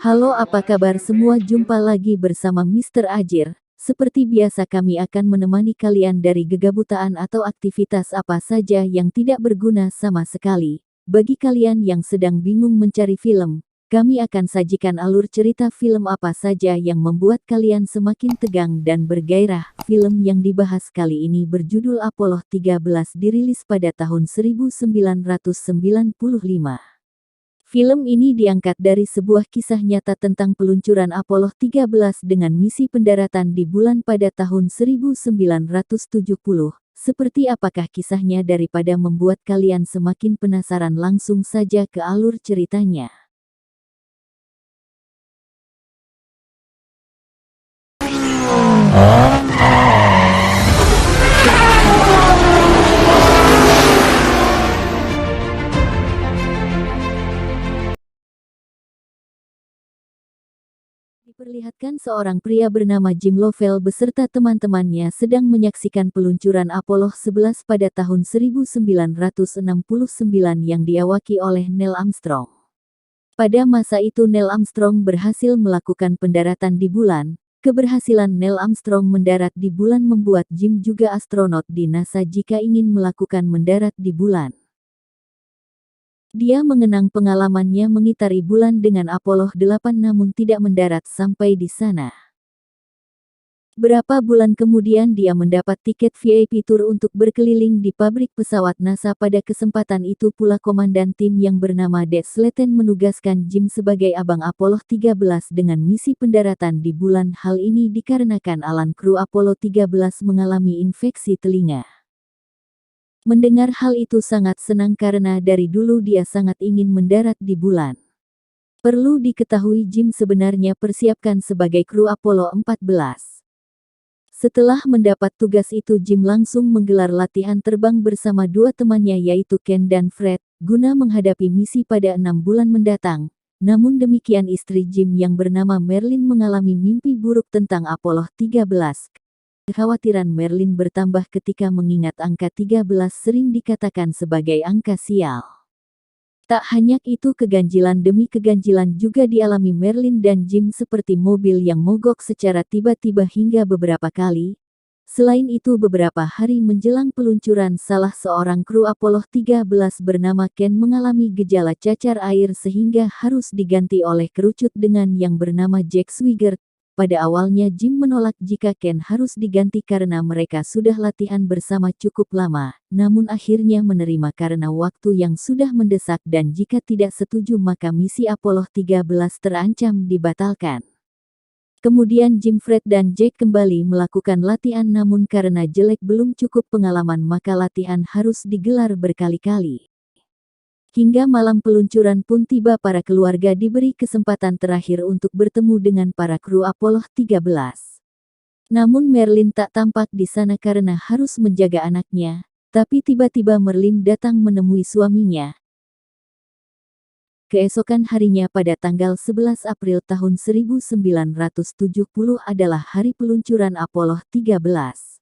Halo, apa kabar semua? Jumpa lagi bersama Mr. Ajir. Seperti biasa kami akan menemani kalian dari kegabutaan atau aktivitas apa saja yang tidak berguna sama sekali. Bagi kalian yang sedang bingung mencari film, kami akan sajikan alur cerita film apa saja yang membuat kalian semakin tegang dan bergairah. Film yang dibahas kali ini berjudul Apollo 13, dirilis pada tahun 1995. Film ini diangkat dari sebuah kisah nyata tentang peluncuran Apollo 13 dengan misi pendaratan di bulan pada tahun 1970. Seperti apakah kisahnya? Daripada membuat kalian semakin penasaran, langsung saja ke alur ceritanya. Diperlihatkan seorang pria bernama Jim Lovell beserta teman-temannya sedang menyaksikan peluncuran Apollo 11 pada tahun 1969 yang diawaki oleh Neil Armstrong. Pada masa itu Neil Armstrong berhasil melakukan pendaratan di bulan. Keberhasilan Neil Armstrong mendarat di bulan membuat Jim juga astronot di NASA jika ingin melakukan mendarat di bulan. Dia mengenang pengalamannya mengitari bulan dengan Apollo 8 namun tidak mendarat sampai di sana. Berapa bulan kemudian dia mendapat tiket VIP tour untuk berkeliling di pabrik pesawat NASA. Pada kesempatan itu pula komandan tim yang bernama Dave Sletten menugaskan Jim sebagai abang Apollo 13 dengan misi pendaratan di bulan. Hal ini dikarenakan alan kru Apollo 13 mengalami infeksi telinga. Mendengar hal itu sangat senang karena dari dulu dia sangat ingin mendarat di bulan. Perlu diketahui Jim sebenarnya persiapkan sebagai kru Apollo 14. Setelah mendapat tugas itu Jim langsung menggelar latihan terbang bersama dua temannya yaitu Ken dan Fred, guna menghadapi misi pada 6 bulan mendatang. Namun demikian istri Jim yang bernama Marilyn mengalami mimpi buruk tentang Apollo 13. Kekhawatiran Marilyn bertambah ketika mengingat angka 13 sering dikatakan sebagai angka sial. Tak hanya itu, keganjilan demi keganjilan juga dialami Marilyn dan Jim seperti mobil yang mogok secara tiba-tiba hingga beberapa kali. Selain itu beberapa hari menjelang peluncuran salah seorang kru Apollo 13 bernama Ken mengalami gejala cacar air sehingga harus diganti oleh kerucut dengan yang bernama Jack Swigert. Pada awalnya Jim menolak jika Ken harus diganti karena mereka sudah latihan bersama cukup lama, namun akhirnya menerima karena waktu yang sudah mendesak dan jika tidak setuju maka misi Apollo 13 terancam dibatalkan. Kemudian Jim, Fred dan Jack kembali melakukan latihan namun karena jelek belum cukup pengalaman maka latihan harus digelar berkali-kali. Hingga malam peluncuran pun tiba, para keluarga diberi kesempatan terakhir untuk bertemu dengan para kru Apollo 13. Namun Marilyn tak tampak di sana karena harus menjaga anaknya, tapi tiba-tiba Marilyn datang menemui suaminya. Keesokan harinya pada tanggal 11 April tahun 1970 adalah hari peluncuran Apollo 13.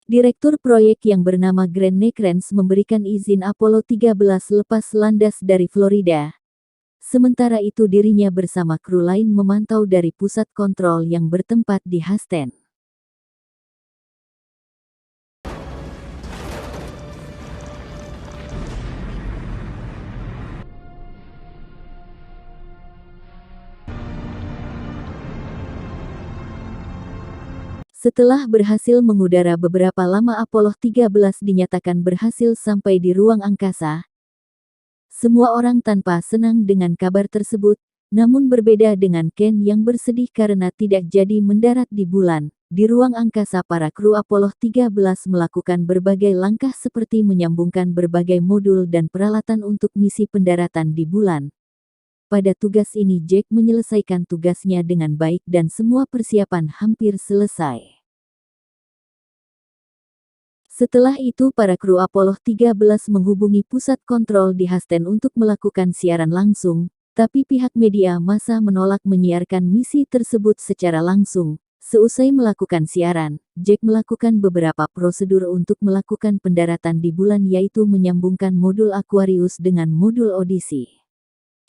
Direktur proyek yang bernama Grant Nekrans memberikan izin Apollo 13 lepas landas dari Florida. Sementara itu dirinya bersama kru lain memantau dari pusat kontrol yang bertempat di Houston. Setelah berhasil mengudara beberapa lama Apollo 13 dinyatakan berhasil sampai di ruang angkasa. Semua orang tanpa senang dengan kabar tersebut, namun berbeda dengan Ken yang bersedih karena tidak jadi mendarat di bulan. Di ruang angkasa para kru Apollo 13 melakukan berbagai langkah seperti menyambungkan berbagai modul dan peralatan untuk misi pendaratan di bulan. Pada tugas ini Jack menyelesaikan tugasnya dengan baik dan semua persiapan hampir selesai. Setelah itu para kru Apollo 13 menghubungi pusat kontrol di Houston untuk melakukan siaran langsung, tapi pihak media massa menolak menyiarkan misi tersebut secara langsung. Seusai melakukan siaran, Jack melakukan beberapa prosedur untuk melakukan pendaratan di bulan yaitu menyambungkan modul Aquarius dengan modul Odyssey.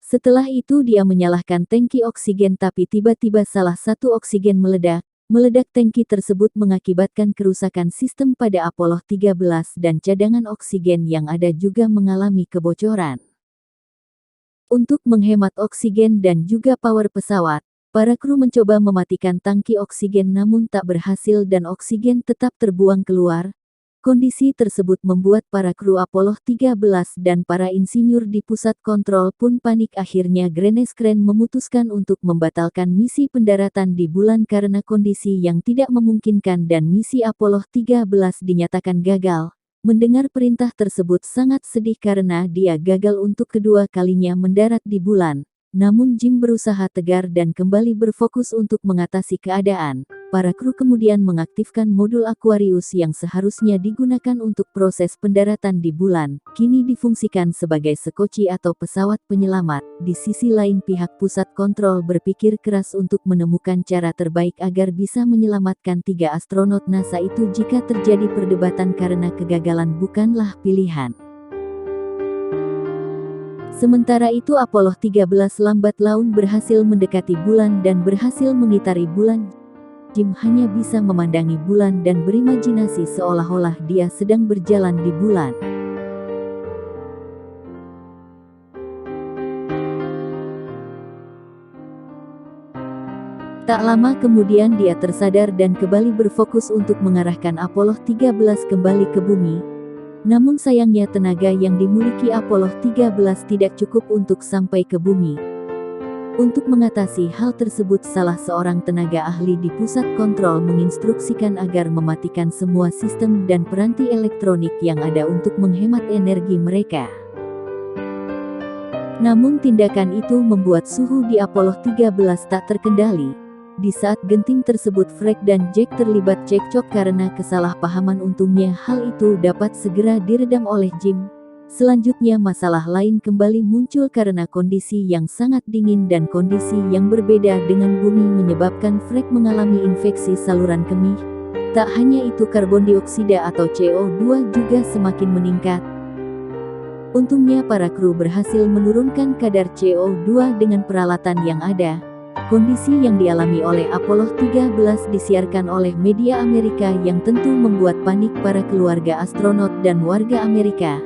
Setelah itu dia menyalakan tangki oksigen tapi tiba-tiba salah satu oksigen meledak. Meledak tangki tersebut mengakibatkan kerusakan sistem pada Apollo 13 dan cadangan oksigen yang ada juga mengalami kebocoran. Untuk menghemat oksigen dan juga power pesawat, para kru mencoba mematikan tangki oksigen namun tak berhasil dan oksigen tetap terbuang keluar. Kondisi tersebut membuat para kru Apollo 13 dan para insinyur di pusat kontrol pun panik. Akhirnya Green Screen memutuskan untuk membatalkan misi pendaratan di bulan karena kondisi yang tidak memungkinkan dan misi Apollo 13 dinyatakan gagal. Mendengar perintah tersebut sangat sedih karena dia gagal untuk kedua kalinya mendarat di bulan. Namun Jim berusaha tegar dan kembali berfokus untuk mengatasi keadaan. Para kru kemudian mengaktifkan modul Aquarius yang seharusnya digunakan untuk proses pendaratan di bulan, kini difungsikan sebagai sekoci atau pesawat penyelamat. Di sisi lain pihak pusat kontrol berpikir keras untuk menemukan cara terbaik agar bisa menyelamatkan 3 astronot NASA itu jika terjadi perdebatan karena kegagalan bukanlah pilihan. Sementara itu Apollo 13 lambat laun berhasil mendekati bulan dan berhasil mengitari bulan. Jim hanya bisa memandangi bulan dan berimajinasi seolah-olah dia sedang berjalan di bulan. Tak lama kemudian dia tersadar dan kembali berfokus untuk mengarahkan Apollo 13 kembali ke bumi. Namun sayangnya tenaga yang dimiliki Apollo 13 tidak cukup untuk sampai ke bumi. Untuk mengatasi hal tersebut salah seorang tenaga ahli di pusat kontrol menginstruksikan agar mematikan semua sistem dan peranti elektronik yang ada untuk menghemat energi mereka. Namun tindakan itu membuat suhu di Apollo 13 tak terkendali. Di saat genting tersebut Frank dan Jack terlibat cekcok karena kesalahpahaman. Untungnya hal itu dapat segera diredam oleh Jim. Selanjutnya masalah lain kembali muncul karena kondisi yang sangat dingin dan kondisi yang berbeda dengan bumi menyebabkan Frank mengalami infeksi saluran kemih. Tak hanya itu karbon dioksida atau CO2 juga semakin meningkat. Untungnya para kru berhasil menurunkan kadar CO2 dengan peralatan yang ada. Kondisi yang dialami oleh Apollo 13 disiarkan oleh media Amerika yang tentu membuat panik para keluarga astronot dan warga Amerika.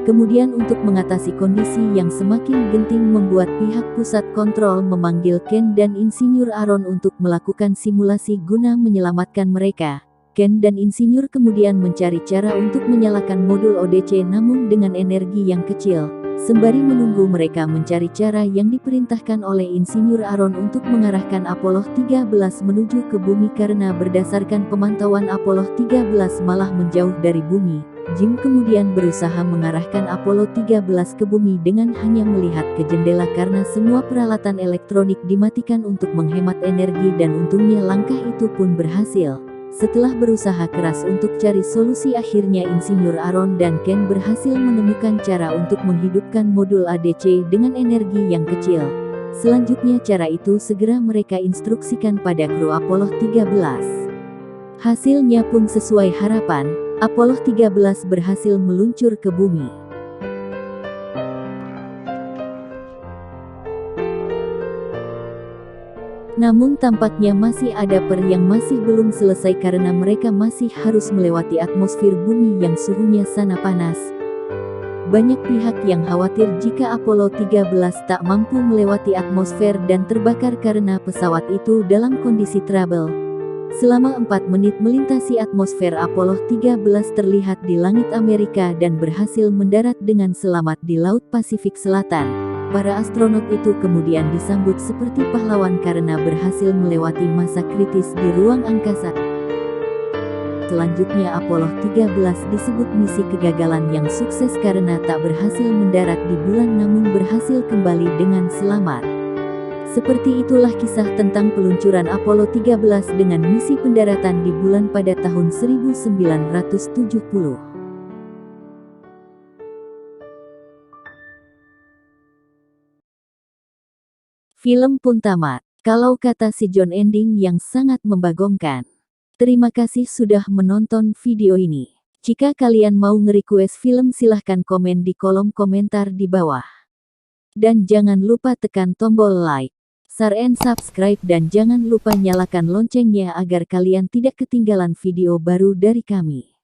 Kemudian untuk mengatasi kondisi yang semakin genting membuat pihak pusat kontrol memanggil Ken dan Insinyur Aaron untuk melakukan simulasi guna menyelamatkan mereka. Ken dan Insinyur kemudian mencari cara untuk menyalakan modul ODC namun dengan energi yang kecil. Sembari menunggu mereka mencari cara yang diperintahkan oleh Insinyur Aaron untuk mengarahkan Apollo 13 menuju ke bumi karena berdasarkan pemantauan Apollo 13 malah menjauh dari bumi. Jim kemudian berusaha mengarahkan Apollo 13 ke bumi dengan hanya melihat ke jendela karena semua peralatan elektronik dimatikan untuk menghemat energi dan untungnya langkah itu pun berhasil. Setelah berusaha keras untuk cari solusi akhirnya Insinyur Aaron dan Ken berhasil menemukan cara untuk menghidupkan modul ADC dengan energi yang kecil. Selanjutnya cara itu segera mereka instruksikan pada kru Apollo 13. Hasilnya pun sesuai harapan, Apollo 13 berhasil meluncur ke bumi. Namun tampaknya masih ada yang masih belum selesai karena mereka masih harus melewati atmosfer bumi yang suhunya sangat panas. Banyak pihak yang khawatir jika Apollo 13 tak mampu melewati atmosfer dan terbakar karena pesawat itu dalam kondisi trouble. Selama 4 menit melintasi atmosfer Apollo 13 terlihat di langit Amerika dan berhasil mendarat dengan selamat di Laut Pasifik Selatan. Para astronot itu kemudian disambut seperti pahlawan karena berhasil melewati masa kritis di ruang angkasa. Selanjutnya Apollo 13 disebut misi kegagalan yang sukses karena tak berhasil mendarat di bulan namun berhasil kembali dengan selamat. Seperti itulah kisah tentang peluncuran Apollo 13 dengan misi pendaratan di bulan pada tahun 1970. Film pun tamat, kalau kata si John ending yang sangat membagongkan. Terima kasih sudah menonton video ini. Jika kalian mau nge-request film silahkan komen di kolom komentar di bawah. Dan jangan lupa tekan tombol like, share and subscribe dan jangan lupa nyalakan loncengnya agar kalian tidak ketinggalan video baru dari kami.